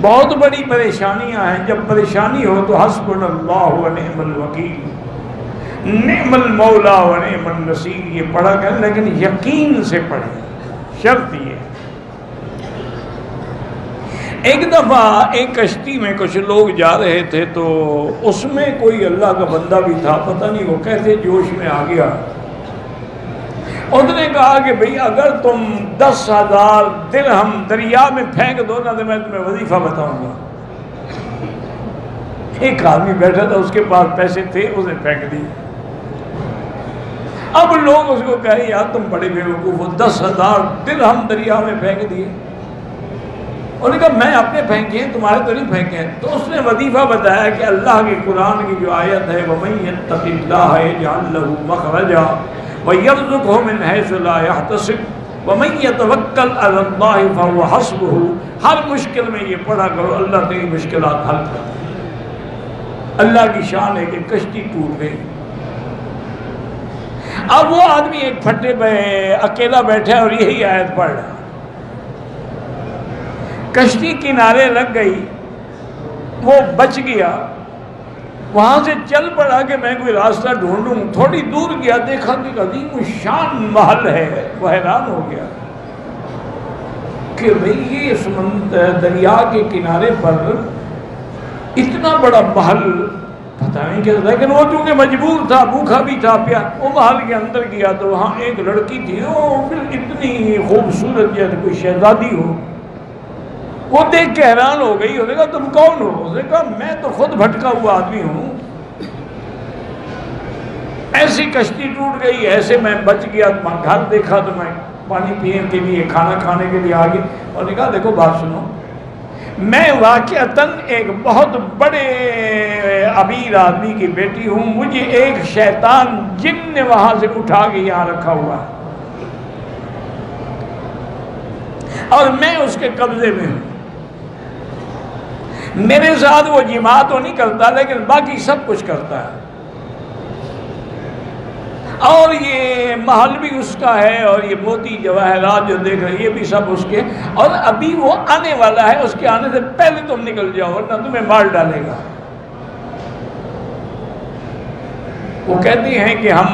बहुत बड़ी परेशानियां हैं। जब परेशानी हो तो हस्बुनल्लाहु व निअमल वकील, निअमल मौला व निअमन नसीर, ये पढ़ा कर, लेकिन यकीन से पढ़े। शर्त ये, एक दफ़ा एक कश्ती में कुछ लोग जा रहे थे, तो उसमें कोई अल्लाह का बंदा भी था, पता नहीं वो कैसे जोश में आ गया। उसने कहा कि भाई अगर तुम 10,000 दिरहम दरिया में फेंक दो ना तो मैं तुम्हें वजीफा बताऊंगा। एक आदमी बैठा था, उसके पास पैसे थे, उसने फेंक दिए। अब लोग उसको कहे यार तुम बड़े बेवकूफ हो, 10,000 दिरहम दरिया में फेंक दिए। उन्होंने कहा मैं अपने फेंके हैं, तुम्हारे तो नहीं फेंके हैं। तो उसने वजीफा बताया कि अल्लाह के कुरान की जो आयत है, वमन यत्तक़िल्लाह यजअल लहू मख़रजा वयरज़ुक़हु मिन हैसु ला यहतसिब वमन यतवक्कल अलल्लाहि फहुव हस्बुहु, हर मुश्किल में ये पढ़ा करो, अल्लाह तेरी मुश्किलात हल कर दे। अल्लाह की शान है कि कश्ती टूट गई। अब वो आदमी एक फट्टे पे अकेला बैठा और यही आयत पढ़ रहा। कश्ती किनारे लग गई, वो बच गया। वहां से चल पड़ा कि मैं कोई रास्ता ढूंढूं। थोड़ी दूर गया, देखा कि अजीम शान महल है। वह हैरान हो गया कि भाई ये समुद्र दरिया के किनारे पर इतना बड़ा महल, पता नहीं क्या। लेकिन वो चूंकि मजबूर था, भूखा भी था, वो महल के अंदर गया तो वहाँ एक लड़की थी, इतनी खूबसूरत जैसे कोई शहजादी हो। वो देख के हैरान हो गई। उसने कहा तुम कौन हो? उसने कहा मैं तो खुद भटका हुआ आदमी हूँ, ऐसी कश्ती टूट गई, ऐसे मैं बच गया। घर देखा तो मैं पानी पीने के लिए, खाना खाने के लिए आ गई। और कहा देखो बात सुनो, मैं वाकईतन एक बहुत बड़े अमीर आदमी की बेटी हूँ। मुझे एक शैतान जिन ने वहां से उठा के यहाँ रखा हुआ है और मैं उसके कब्जे में हूँ। मेरे साथ वो जिमा तो नहीं करता, लेकिन बाकी सब कुछ करता है। और ये महल भी उसका है, और ये मोती जवाहरात जो देख रहे ये भी सब उसके। और अभी वो आने वाला है, उसके आने से पहले तुम निकल जाओ वरना तुम्हें मार डालेगा। वो कहती हैं कि हम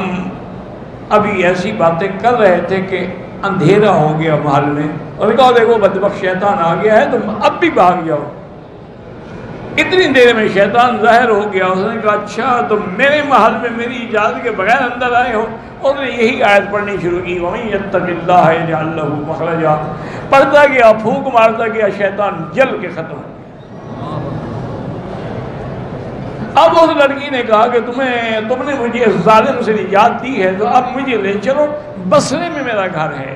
अभी ऐसी बातें कर रहे थे कि अंधेरा हो गया महल में, और कहा देखो बदबख्त शैतान आ गया है, तुम अब भी भाग जाओ। इतनी देर में शैतान जाहिर हो गया। उसने कहा अच्छा तुम मेरे महल में मेरी इजाज़त के बगैर अंदर आए हो। उसने यही आयत पढ़नी शुरू की, वमन यत्तक़िल्लाह यजअल लहू मख़रजा। पढ़ता गया, फूंक मारता गया, शैतान जल के खत्म। अब उस लड़की ने कहा कि तुमने मुझे इस जालिम से निजात दी है, तो अब मुझे ले चलो, बसरे में मेरा घर है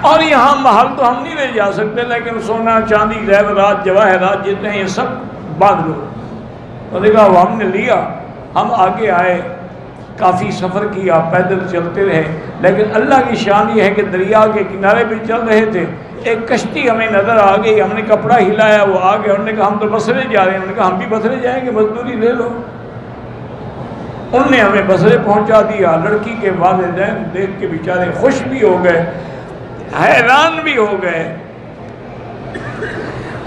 और यहाँ महल तो हम नहीं ले जा सकते, लेकिन सोना चांदी ज़ेवरात जवाहरात जितने हैं ये सब बांध लो। उन्होंने कहा वो हमने लिया। हम आगे आए, काफ़ी सफ़र किया, पैदल चलते रहे। लेकिन अल्लाह की शान ये है कि दरिया के किनारे भी चल रहे थे, एक कश्ती हमें नज़र आ गई। हमने कपड़ा हिलाया, वो आ गए। उन्होंने कहा हम तो बसरे जा रहे हैं। उन्होंने कहा हम भी बसरे जाएंगे, मजदूरी ले लो। उनने हमें बसरे पहुंचा दिया। लड़की के वालिदैन देख के बेचारे खुश भी हो गए, हैरान भी हो गए।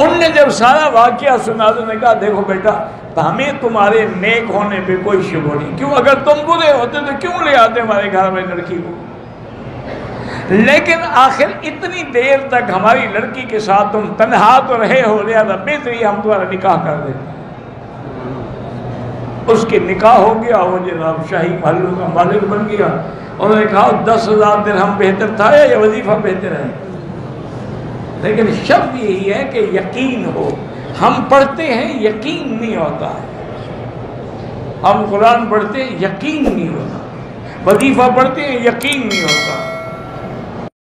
उनने जब सारा वाकया सुना तो उन्होंने कहा देखो बेटा, हमें तुम्हारे नेक होने पे कोई शुभ नहीं। क्यों? अगर तुम बुरे होते तो क्यों ले आते हमारे घर में लड़की को? लेकिन आखिर इतनी देर तक हमारी लड़की के साथ तुम तन्हा तो रहे हो, लिहाजा बेहतरी हम तुम्हारा निकाह कर देते। उसके निकाह हो गया, वो जनाब शाही महलों का मालिक बन गया। उन्होंने कहा 10,000 दिरहम बेहतर था या वजीफा बेहतर है? लेकिन शब्द यही है कि यकीन हो। हम पढ़ते हैं, यकीन नहीं होता है। हम कुरान पढ़ते हैं, यकीन नहीं होता। वजीफा पढ़ते हैं, यकीन नहीं होता।